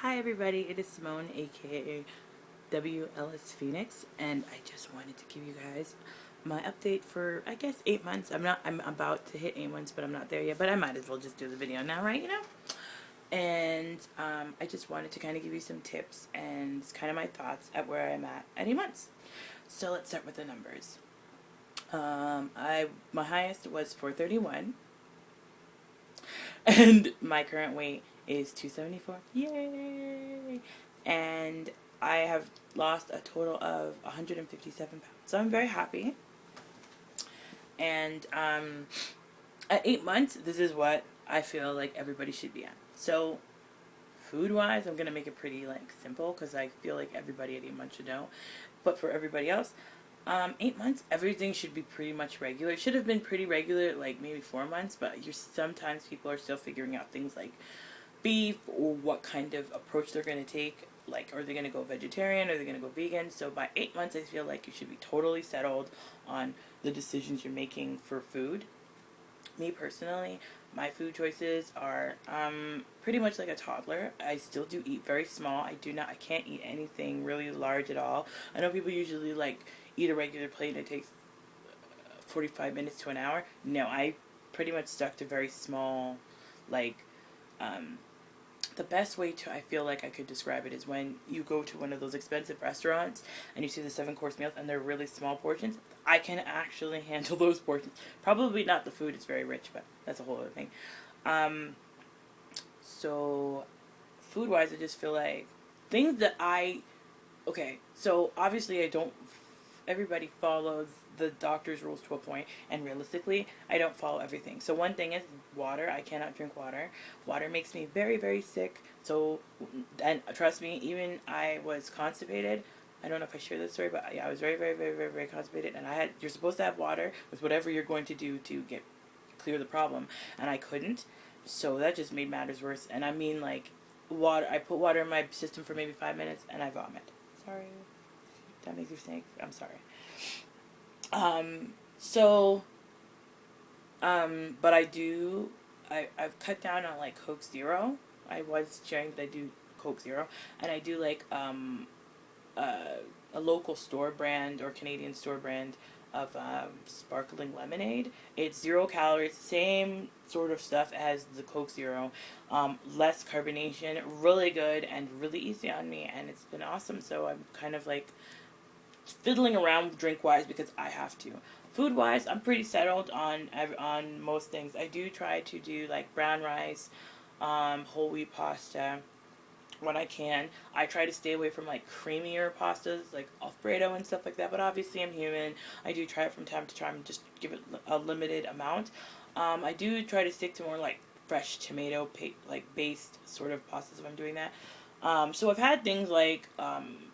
Hi everybody, it is Simone, aka WLS Phoenix, and I just wanted to give you guys my update for, I guess, 8 months. I'm about to hit 8 months, but I'm not there yet, but I might as well just do the video now, right, And I just wanted to kind of give you some tips and kind of my thoughts at where I'm at 8 months. So let's start with the numbers. My highest was 431, and my current weight is 274. Yay! And I have lost a total of 157 pounds. So I'm very happy. And at 8 months, this is what I feel like everybody should be at. So food-wise, I'm going to make it pretty simple because I feel like everybody at 8 months should know. But for everybody else, 8 months, everything should be pretty much regular. It should have been pretty regular, maybe 4 months, but sometimes people are still figuring out things like beef or what kind of approach they're going to take. Are they going to go vegetarian or are they going to go vegan? So by 8 months, I feel like you should be totally settled on the decisions you're making for food. Me personally, my food choices are pretty much like a toddler. I still do eat very small. I can't eat anything really large at all. I know people usually eat a regular plate and it takes 45 minutes to an hour. No, I pretty much stuck to very small, the best way I feel like I could describe it is when you go to one of those expensive restaurants and you see the 7-course meals and they're really small portions. I can actually handle those portions. Probably not the food, it's very rich, but that's a whole other thing. So food-wise, I just feel like things that okay, so obviously everybody follows the doctor's rules to a point, and realistically, I don't follow everything. So one thing is water. I cannot drink water. Water makes me very, very sick. So, and trust me, even I was constipated. I don't know if I share this story, but yeah, I was very, very, very, very, very constipated, and you're supposed to have water with whatever you're going to do to clear the problem, and I couldn't. So that just made matters worse. And I mean, water. I put water in my system for maybe 5 minutes, and I vomit. Sorry, that makes you sick. I'm sorry. So, but I've cut down on Coke Zero. I was sharing that I do Coke Zero, and I do a local store brand or Canadian store brand of sparkling lemonade. It's 0 calories, same sort of stuff as the Coke Zero, less carbonation, really good and really easy on me, and it's been awesome. So I'm kind of fiddling around drink wise because I have to. Food wise, I'm pretty settled on most things. I do try to do brown rice, whole wheat pasta when I can. I try to stay away from creamier pastas like Alfredo and stuff like that. But obviously, I'm human. I do try it from time to time and just give it a limited amount. I do try to stick to more fresh tomato based sort of pastas if I'm doing that. So I've had things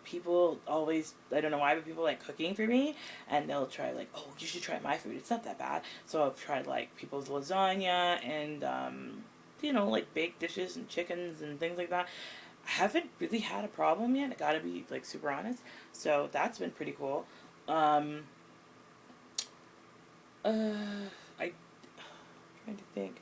people always, I don't know why, but people like cooking for me, and they'll try oh, you should try my food, it's not that bad. So I've tried people's lasagna and, baked dishes and chickens and things like that. I haven't really had a problem yet, I gotta be super honest. So that's been pretty cool. I'm trying to think.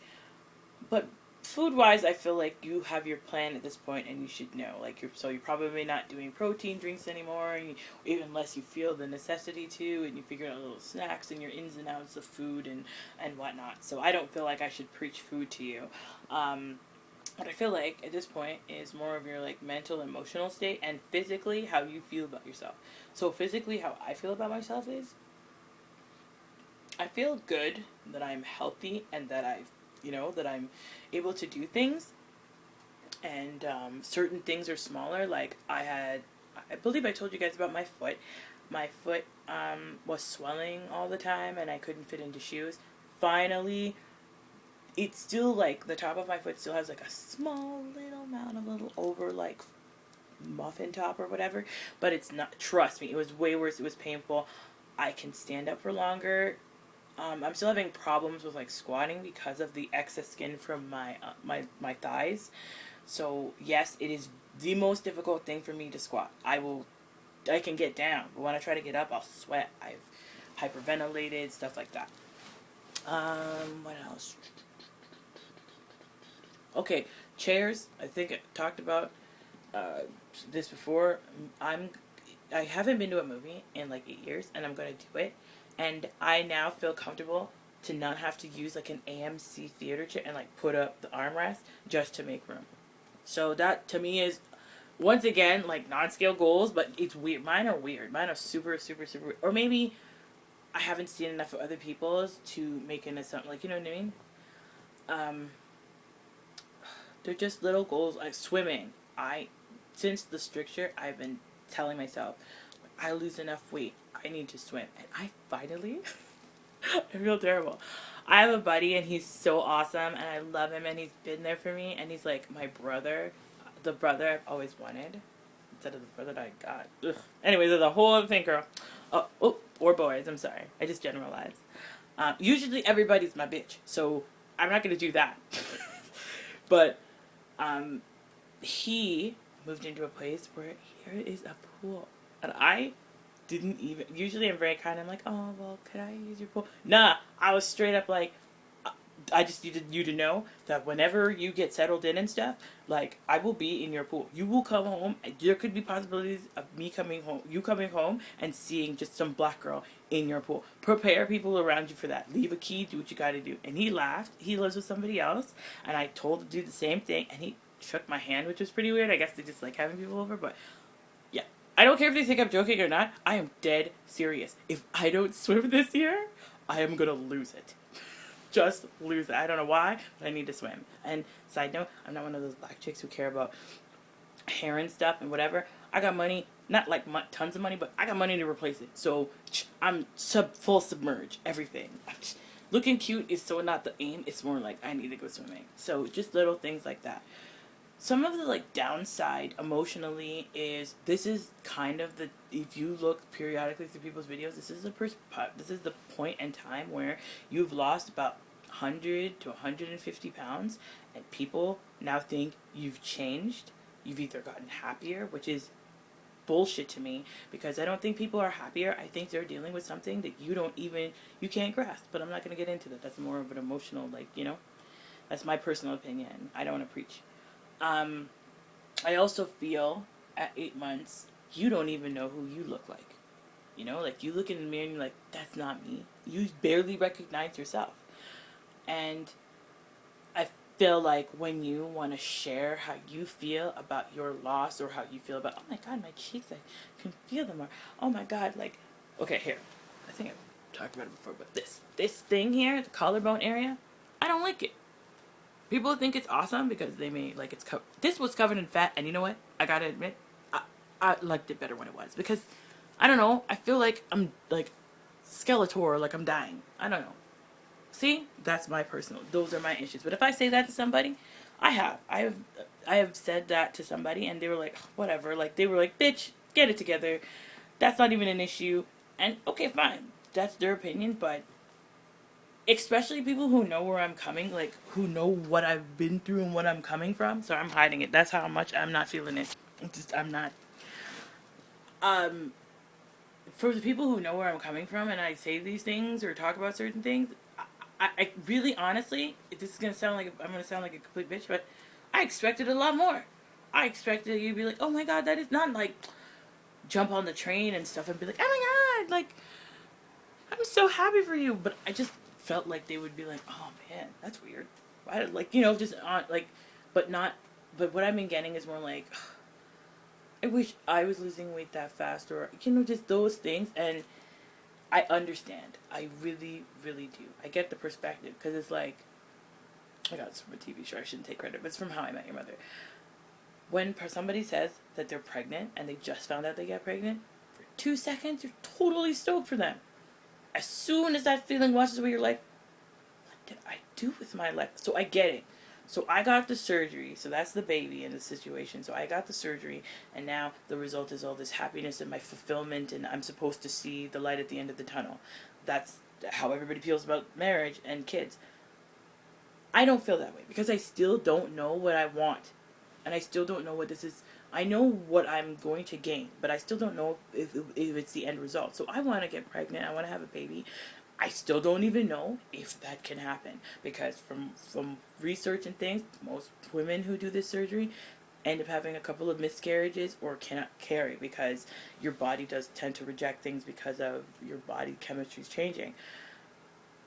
But food-wise, I feel like you have your plan at this point, and you should know. You're probably not doing protein drinks anymore, even unless you feel the necessity to, and you figure out little snacks and your ins and outs of food and whatnot. So I don't feel like I should preach food to you. What I feel like at this point is more of your mental, emotional state, and physically how you feel about yourself. So physically, how I feel about myself is I feel good that I'm healthy and that that I'm able to do things, and certain things are smaller. I believe I told you guys about my foot. My foot was swelling all the time, and I couldn't fit into shoes. Finally, it's still the top of my foot still has a small little amount of little over muffin top or whatever, but it's not. Trust me, it was way worse. It was painful. I can stand up for longer. I'm still having problems with squatting because of the excess skin from my thighs. So yes, it is the most difficult thing for me to squat. I can get down, but when I try to get up, I'll sweat. I've hyperventilated, stuff like that. What else? Okay, chairs. I think I talked about uh, this before. I'm I haven't been to a movie in like 8 years, and I'm gonna do it. And I now feel comfortable to not have to use like an AMC theater chair and like put up the armrest just to make room. So that to me is once again like non-scale goals, but it's weird. Mine are weird. Mine are super, super, super. Or maybe I haven't seen enough of other people's to make an assumption. Like you know what I mean? Um, they're just little goals like swimming. I since the stricture, I've been telling myself, I lose enough weight, I need to swim, and I finally, I feel terrible. I have a buddy, and he's so awesome, and I love him, and he's been there for me, and he's like my brother, the brother I've always wanted, instead of the brother that I got. Ugh. Anyways, there's a whole other thing, girl. Oh, or boys. I'm sorry. I just generalized. Usually everybody's my bitch, so I'm not gonna do that. But um, he moved into a place where here is a pool, and I didn't even. Usually, I'm very kind. I'm like, oh well, could I use your pool? Nah, I was straight up like, I just needed you to know that whenever you get settled in and stuff, like I will be in your pool. You will come home. There could be possibilities of me coming home, you coming home, and seeing just some black girl in your pool. Prepare people around you for that. Leave a key. Do what you got to do. And he laughed. He lives with somebody else, and I told him to do the same thing, and he shook my hand, which was pretty weird. I guess they just like having people over, but yeah. I don't care if they think I'm joking or not. I am dead serious. If I don't swim this year, I am gonna lose it. Just lose it. I don't know why, but I need to swim. And side note, I'm not one of those black chicks who care about hair and stuff and whatever. I got money, not like tons of money, but I got money to replace it. So I'm full submerge everything. Looking cute is so not the aim. It's more like I need to go swimming. So just little things like that. Some of the like downside emotionally is this is kind of the if you look periodically through people's videos, this is the point in time where you've lost about 100 to 150 pounds, and people now think you've changed. You've either gotten happier, which is bullshit to me because I don't think people are happier. I think they're dealing with something that you can't grasp. But I'm not going to get into that. That's more of an emotional that's my personal opinion. I don't want to preach. I also feel at 8 months, you don't even know who you look like. Like you look in the mirror and you're like, that's not me. You barely recognize yourself. And I feel like when you want to share how you feel about your loss or how you feel about, oh my God, my cheeks, I can feel them. Or, oh my God, like, okay, here. I think I've talked about it before, but this thing here, the collarbone area, I don't like it. People think it's awesome because they may like it's this was covered in fat, and you know what? I gotta admit, I liked it better when it was because I don't know. I feel like I'm like Skeletor, like I'm dying. I don't know. See, that's my personal. Those are my issues. But if I say that to somebody, I have said that to somebody, and they were like, whatever. Like they were like, bitch, get it together. That's not even an issue. And okay, fine. That's their opinion, but especially people who know where I'm coming, like who know what I've been through and what I'm coming from. So I'm hiding it. That's how much I'm not feeling it. I'm not. Um, for the people who know where I'm coming from, and I say these things or talk about certain things, I really honestly, this is gonna sound like I'm gonna sound like a complete bitch, but I expected a lot more. I expected you to be like, oh my God, that is not like jump on the train and stuff and be like, oh my God, like I'm so happy for you, but I just felt like they would be like, oh man, that's weird. Why, like just on like, but not. But what I've been getting is more like, I wish I was losing weight that fast, or just those things. And I understand. I really, really do. I get the perspective because it's like, I got this from a TV show. I shouldn't take credit, but it's from How I Met Your Mother. When somebody says that they're pregnant and they just found out they get pregnant, for 2 seconds you're totally stoked for them. As soon as that feeling washes away, you're like, what did I do with my life? So I get it. So I got the surgery. So that's the baby in the situation. So I got the surgery. And now the result is all this happiness and my fulfillment. And I'm supposed to see the light at the end of the tunnel. That's how everybody feels about marriage and kids. I don't feel that way because I still don't know what I want. And I still don't know what this is. I know what I'm going to gain, but I still don't know if it's the end result. So I want to get pregnant. I want to have a baby. I still don't even know if that can happen because from research and things, most women who do this surgery end up having a couple of miscarriages or cannot carry because your body does tend to reject things because of your body chemistry's changing.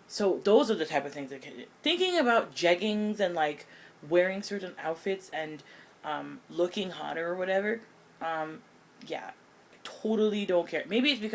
So those are the type of things that can, thinking about jeggings and like wearing certain outfits and looking hotter or whatever, yeah, totally don't care. Maybe it's because